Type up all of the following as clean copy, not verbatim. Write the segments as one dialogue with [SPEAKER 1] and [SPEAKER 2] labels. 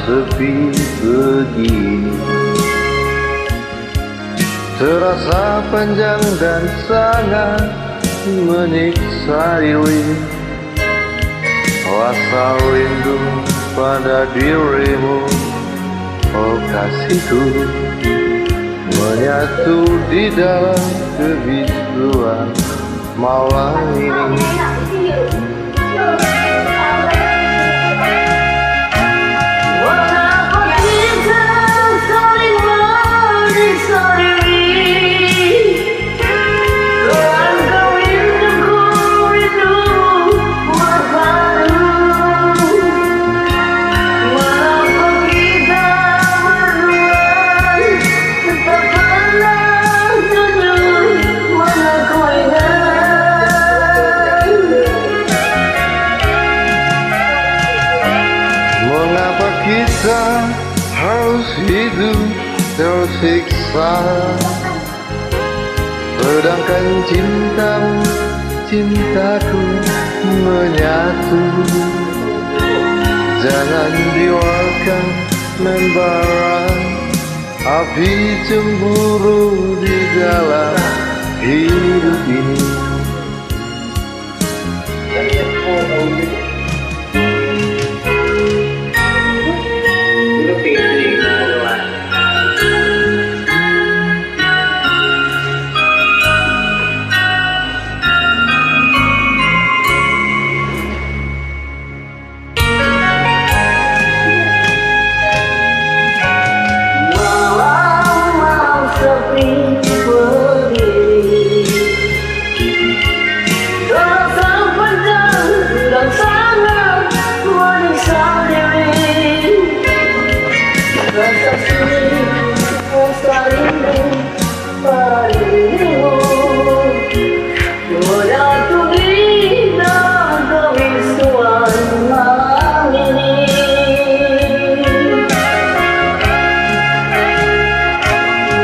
[SPEAKER 1] Sepi begini terasa panjang dan sangat menyiksa diri. Rasa rindu pada dirimu, oh kasihku, menyatu di dalam kebisuan malam ini. Mengapa kita harus hidup tersiksa, sedangkan cintamu, cintaku menyatu. Jangan biarkan membara api cemburu di dalam hidup ini.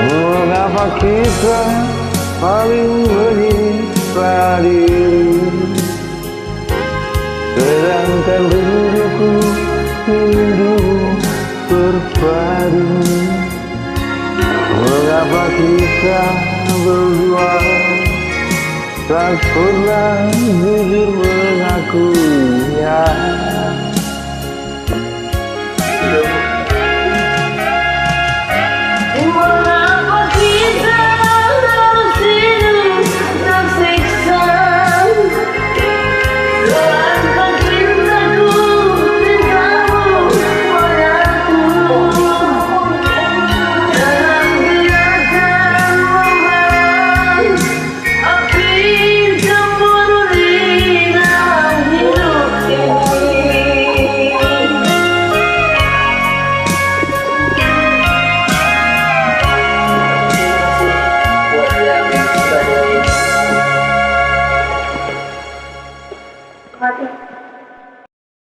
[SPEAKER 1] Mengapa kita saling menyiksa diri, sedangkan rinduku terpadu. Mengapa kita berdua tak pernah jujur mengakuinya?